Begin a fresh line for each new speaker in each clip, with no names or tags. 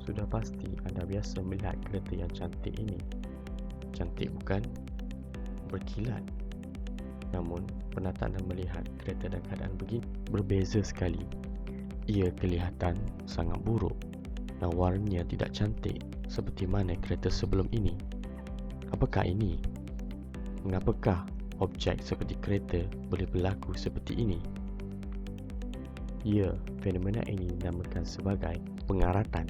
Sudah pasti anda biasa melihat kereta yang cantik ini. Cantik bukan? Berkilat. Namun, pernah tak anda melihat kereta dalam keadaan begini? Berbeza sekali. Ia kelihatan sangat buruk dan warnanya tidak cantik seperti mana kereta sebelum ini. Apakah ini? Mengapakah objek seperti kereta boleh berlaku seperti ini? Ya, fenomena ini dinamakan sebagai pengaratan.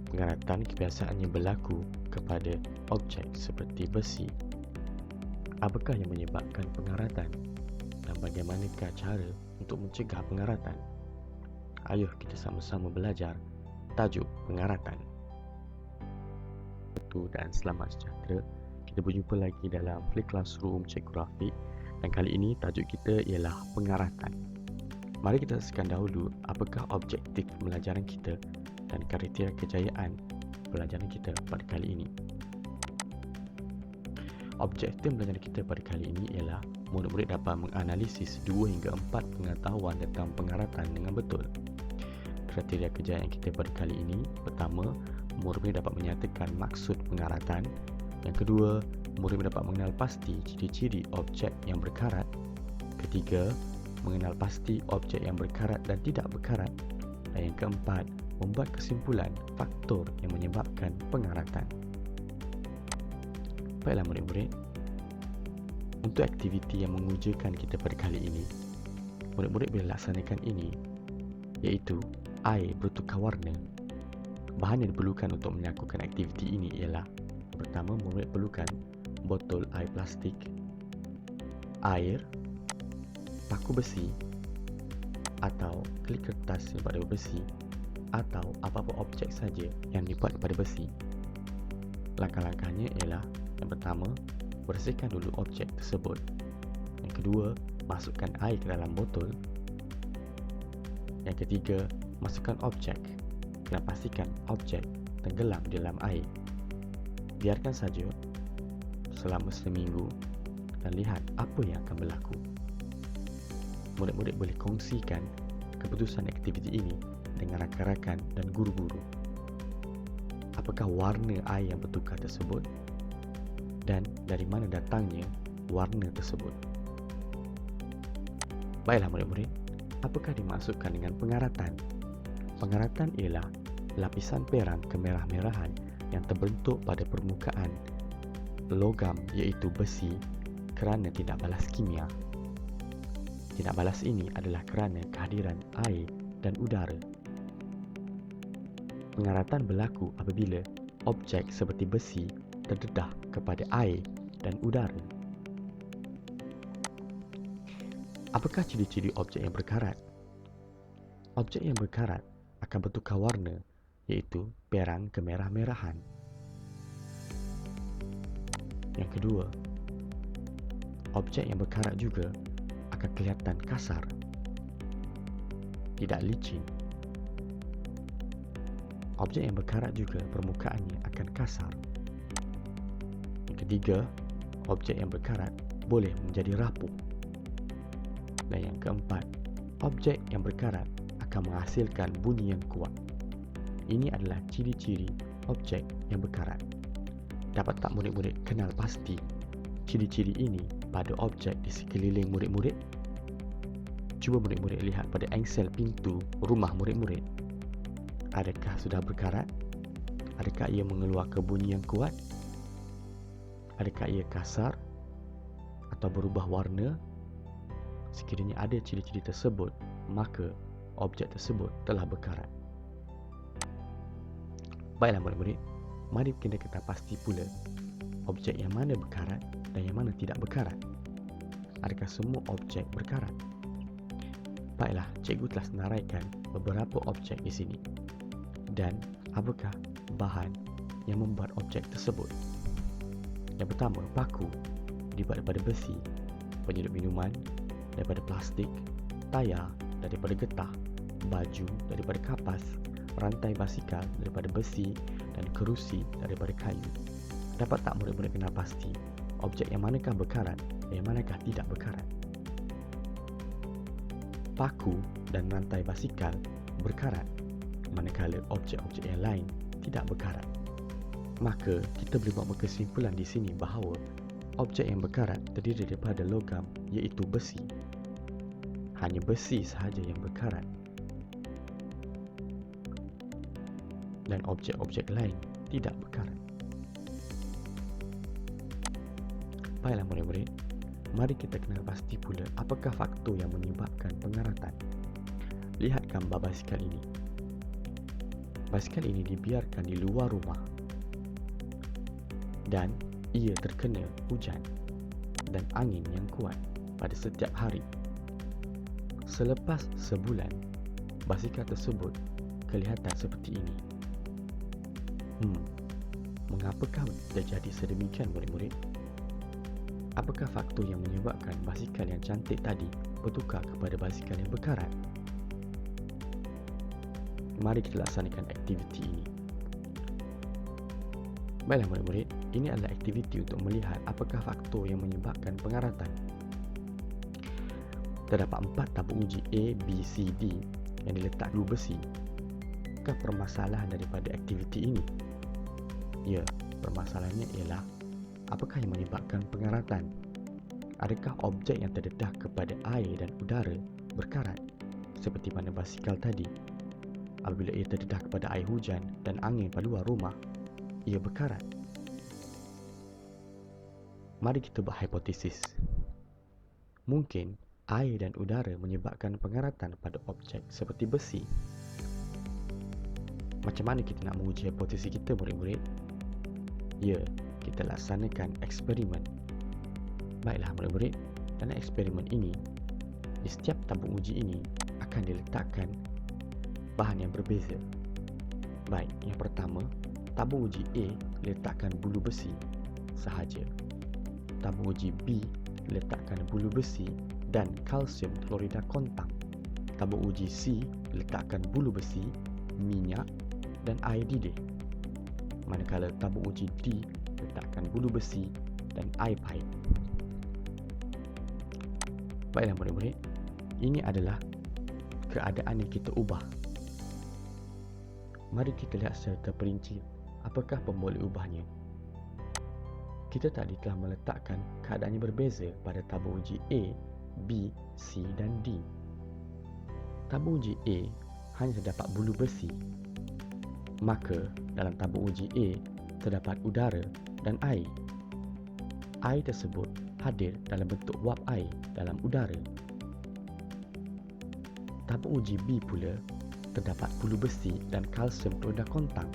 Pengaratan kebiasaannya berlaku kepada objek seperti besi. Apakah yang menyebabkan pengaratan dan bagaimanakah cara untuk mencegah pengaratan? Ayuh kita sama-sama belajar tajuk pengaratan. Betul dan selamat sejahtera. Kita berjumpa lagi dalam Play Classroom Cikgu Rafiq dan kali ini tajuk kita ialah pengaratan. Mari kita saksikan dahulu apakah objektif pembelajaran kita dan kriteria kejayaan pelajaran kita pada kali ini. Objektif pembelajaran kita pada kali ini ialah murid-murid dapat menganalisis 2 hingga 4 pengetahuan tentang pengaratan dengan betul. Kriteria kejayaan kita pada kali ini, pertama, murid-murid dapat menyatakan maksud pengaratan. Yang kedua, murid-murid dapat mengenal pasti ciri-ciri objek yang berkarat. Ketiga, mengenal pasti objek yang berkarat dan tidak berkarat. Dan yang keempat, membuat kesimpulan faktor yang menyebabkan pengaratan. Baiklah murid-murid, untuk aktiviti yang mengujakan kita pada kali ini, murid-murid boleh laksanakan ini, iaitu air bertukar warna. Bahan yang diperlukan untuk melakukan aktiviti ini ialah, pertama, murid perlukan botol air plastik, air, paku besi atau klik kertas daripada besi atau apa-apa objek saja yang dibuat daripada besi. Langkah-langkahnya ialah, yang pertama, bersihkan dulu objek tersebut. Yang kedua, masukkan air ke dalam botol. Yang ketiga, masukkan objek dan pastikan objek tenggelam di dalam air. Biarkan saja selama seminggu dan lihat apa yang akan berlaku. Murid-murid boleh kongsikan keputusan aktiviti ini dengan rakan-rakan dan guru-guru. Apakah warna air yang bertukar tersebut? Dan dari mana datangnya warna tersebut? Baiklah murid-murid, apakah dimaksudkan dengan pengaratan? Pengaratan ialah lapisan perang kemerah-merahan yang terbentuk pada permukaan logam iaitu besi kerana tidak balas kimia. Tidak balas ini adalah kerana kehadiran air dan udara. Pengaratan berlaku apabila objek seperti besi terdedah kepada air dan udara. Apakah ciri-ciri objek yang berkarat? Objek yang berkarat akan bertukar warna iaitu perang kemerah-merahan. Yang kedua, objek yang berkarat juga akan kelihatan kasar, tidak licin. Objek yang berkarat juga permukaannya akan kasar. Yang ketiga, objek yang berkarat boleh menjadi rapuh. Dan yang keempat, objek yang berkarat akan menghasilkan bunyi yang kuat. Ini adalah ciri-ciri objek yang berkarat. Dapat tak murid-murid kenal pasti ciri-ciri ini pada objek di sekeliling murid-murid? Cuba murid-murid lihat pada engsel pintu rumah murid-murid. Adakah sudah berkarat? Adakah ia mengeluarkan bunyi yang kuat? Adakah ia kasar atau berubah warna? Sekiranya ada ciri-ciri tersebut, maka objek tersebut telah berkarat. Baiklah murid-murid, mari kita pasti pula objek yang mana berkarat dan yang mana tidak berkarat. Adakah semua objek berkarat? Baiklah, cikgu telah senaraikan beberapa objek di sini. Dan apakah bahan yang membuat objek tersebut? Yang pertama, paku dibuat daripada besi, penyedup minuman daripada plastik, tayar daripada getah, baju daripada kapas, rantai basikal daripada besi dan kerusi daripada kayu. Dapat tak murid-murid kenal pasti objek yang manakah berkarat dan yang manakah tidak berkarat? Paku dan rantai basikal berkarat. manakala objek-objek yang lain tidak berkarat. Maka kita boleh buat kesimpulan di sini bahawa objek yang berkarat terdiri daripada logam, iaitu besi. Hanya besi sahaja yang berkarat. Dan objek-objek lain tidak berkarat. Baiklah murid-murid, mari kita kenal pasti pula apakah faktor yang menyebabkan pengaratan. Lihat gambar basikal ini. Basikal ini dibiarkan di luar rumah dan ia terkena hujan dan angin yang kuat pada setiap hari. Selepas sebulan, basikal tersebut kelihatan seperti ini. Mengapakah terjadi sedemikian murid-murid? Apakah faktor yang menyebabkan basikal yang cantik tadi bertukar kepada basikal yang berkarat? Mari kita laksanakan aktiviti ini. Baiklah murid-murid, ini adalah aktiviti untuk melihat apakah faktor yang menyebabkan pengaratan. Terdapat 4 tabuk uji A, B, C, D yang diletak glue besi. Apakah permasalahan daripada aktiviti ini? Ya, permasalahannya ialah apakah yang menyebabkan pengaratan? Adakah objek yang terdedah kepada air dan udara berkarat seperti mana basikal tadi? Apabila ia terdedah kepada air hujan dan angin pada luar rumah, ia berkarat. Mari kita buat hipotesis. Mungkin air dan udara menyebabkan pengaratan pada objek seperti besi. Macam mana kita nak menguji hipotesis kita murid-murid? Ya, kita laksanakan eksperimen. Baiklah murid-murid, dalam eksperimen ini, di setiap tabung uji ini akan diletakkan bahan yang berbeza. Baik, yang pertama, tabung uji A diletakkan bulu besi sahaja. Tabung uji B diletakkan bulu besi dan kalsium klorida kontang. Tabung uji C diletakkan bulu besi, minyak dan air didih. Manakala tabung uji D letakkan bulu besi dan air pahit. Baiklah murid-murid, ini adalah keadaan yang kita ubah. Mari kita lihat secara terperinci apakah pemboleh ubahnya. Kita tadi telah meletakkan keadaan yang berbeza pada tabung uji A, B, C dan D. Tabung uji A hanya terdapat bulu besi. Maka dalam tabung uji A terdapat udara dan air. Air tersebut hadir dalam bentuk wap air dalam udara. Tabung uji B pula terdapat bulu besi dan kalsium klorida kontang.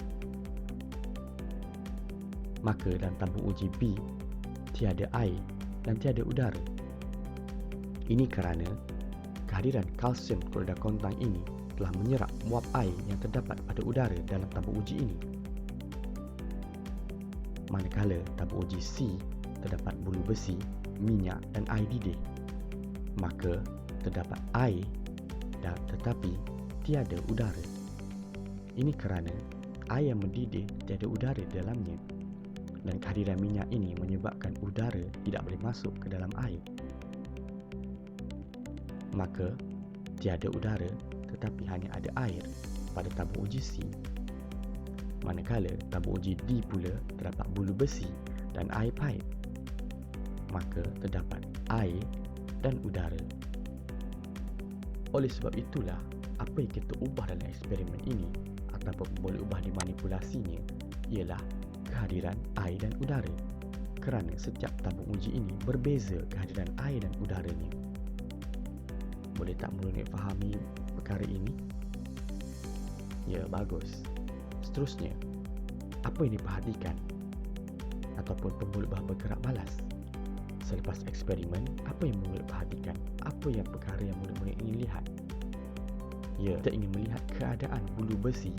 Maka dalam tabung uji B tiada air dan tiada udara. Ini kerana kehadiran kalsium klorida kontang ini telah menyerap wap air yang terdapat pada udara dalam tabung uji ini. Manakala tabung uji C terdapat bulu besi, minyak dan air didih, maka terdapat air tetapi tiada udara. Ini kerana air yang mendidih tiada udara di dalamnya, dan kehadiran minyak ini menyebabkan udara tidak boleh masuk ke dalam air. Maka tiada udara tetapi hanya ada air pada tabung uji C. Manakala tabung uji D pula terdapat bulu besi dan air pahit, maka terdapat air dan udara. Oleh sebab itulah, apa yang kita ubah dalam eksperimen ini ataupun boleh ubah dimanipulasinya ialah kehadiran air dan udara. Kerana setiap tabung uji ini berbeza kehadiran air dan udaranya. Boleh tak murid fahami perkara ini? Ya, bagus. Seterusnya, apa yang diperhatikan ataupun pemboleh ubah bergerak balas? Selepas eksperimen, apa yang murid perhatikan? Apa yang perkara yang murid-murid ingin lihat? Ya, kita ingin melihat keadaan bulu besi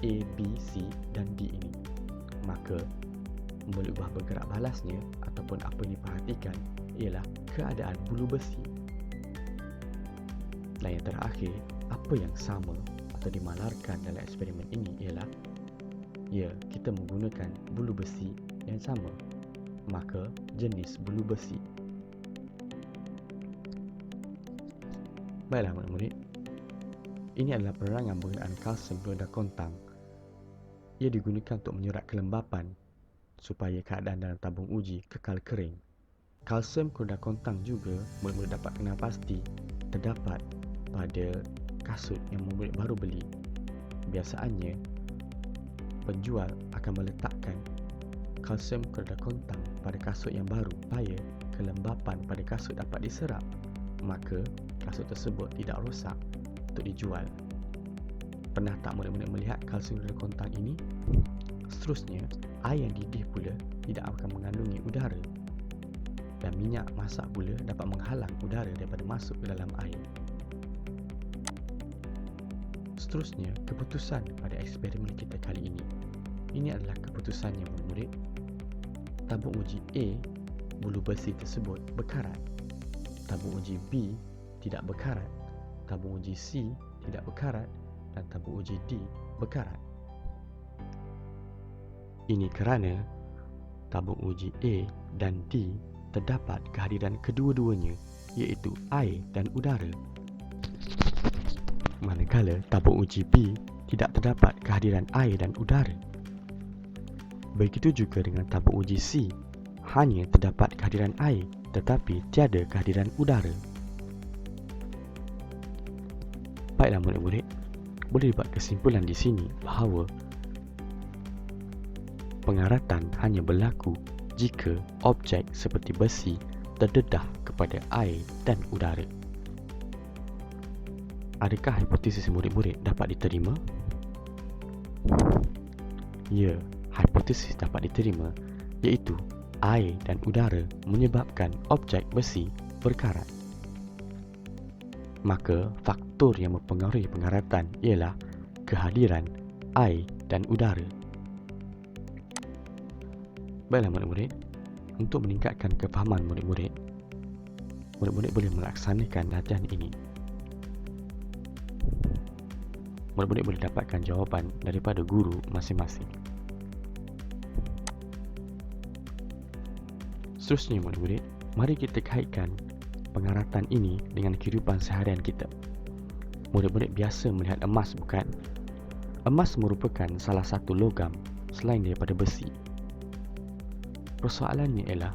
A, B, C dan D ini. Maka, pemboleh ubah bergerak balasnya ataupun apa yang diperhatikan ialah keadaan bulu besi. Dan yang terakhir, apa yang sama atau dimalarkan dalam eksperimen ini ialah, ya, kita menggunakan bulu besi yang sama. Maka jenis bulu besi. Baiklah murid-murid, Ini adalah penerangan penggunaan kalsium klorida kontang. Ia digunakan untuk menyurat kelembapan supaya keadaan dalam tabung uji kekal kering. Kalsium klorida kontang juga murid-murid dapat kenal pasti terdapat pada kasut yang murid baru beli. Biasanya, penjual akan meletakkan kalsium klorida kontang pada kasut yang baru supaya kelembapan pada kasut dapat diserap, maka kasut tersebut tidak rosak untuk dijual. Pernah tak murid-murid melihat kalsium klorida kontang ini? Seterusnya, air yang didih pula tidak akan mengandungi udara, dan minyak masak pula dapat menghalang udara daripada masuk ke dalam air. Seterusnya, keputusan pada eksperimen kita kali ini. Ini adalah keputusannya murid-murid. Tabung uji A, bulu besi tersebut berkarat. Tabung uji B tidak berkarat. Tabung uji C tidak berkarat. Dan tabung uji D berkarat. Ini kerana tabung uji A dan D terdapat kehadiran kedua-duanya, iaitu air dan udara. Manakala tabung uji B tidak terdapat kehadiran air dan udara. Begitu juga dengan tabung uji C, hanya terdapat kehadiran air tetapi tiada kehadiran udara. Baiklah murid-murid, boleh dibuat kesimpulan di sini bahawa pengaratan hanya berlaku jika objek seperti besi terdedah kepada air dan udara. Adakah hipotesis murid-murid dapat diterima? Ya, hipotesis dapat diterima, iaitu air dan udara menyebabkan objek besi berkarat. Maka faktor yang mempengaruhi pengaratan ialah kehadiran air dan udara. Baiklah murid-murid, untuk meningkatkan kefahaman murid-murid boleh melaksanakan latihan ini. Murid-murid boleh dapatkan jawapan daripada guru masing-masing. Seterusnya murid-murid, mari kita kaitkan pengaratan ini dengan kehidupan seharian kita. Murid-murid biasa melihat emas, bukan? Emas merupakan salah satu logam selain daripada besi. Persoalannya ialah,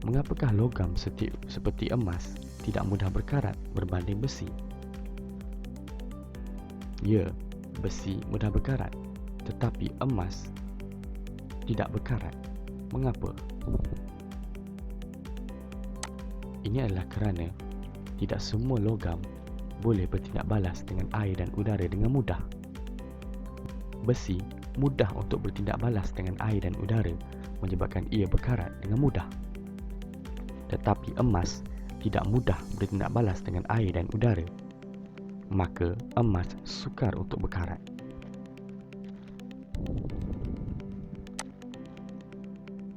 mengapakah logam seperti emas tidak mudah berkarat berbanding besi? Ya, besi mudah berkarat, tetapi emas tidak berkarat. Mengapa? Ini adalah kerana tidak semua logam boleh bertindak balas dengan air dan udara dengan mudah. Besi mudah untuk bertindak balas dengan air dan udara, menyebabkan ia berkarat dengan mudah. Tetapi emas tidak mudah bertindak balas dengan air dan udara, maka emas sukar untuk berkarat.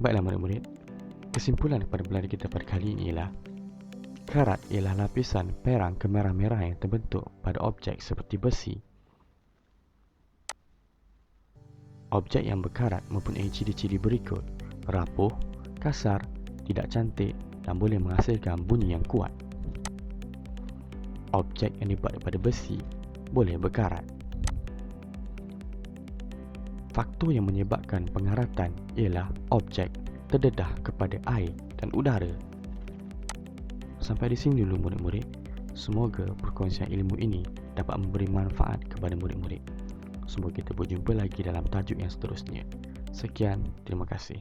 Baiklah murid-murid, kesimpulan kepada pelajaran kita pada kali ini ialah karat ialah lapisan perang kemerah-merah yang terbentuk pada objek seperti besi. Objek yang berkarat mempunyai ciri-ciri berikut: rapuh, kasar, tidak cantik dan boleh menghasilkan bunyi yang kuat. Objek yang dibuat daripada besi boleh berkarat. Faktor yang menyebabkan pengaratan ialah objek terdedah kepada air dan udara. Sampai di sini dulu murid-murid. Semoga perkongsian ilmu ini dapat memberi manfaat kepada murid-murid. Semoga kita berjumpa lagi dalam tajuk yang seterusnya. Sekian, terima kasih.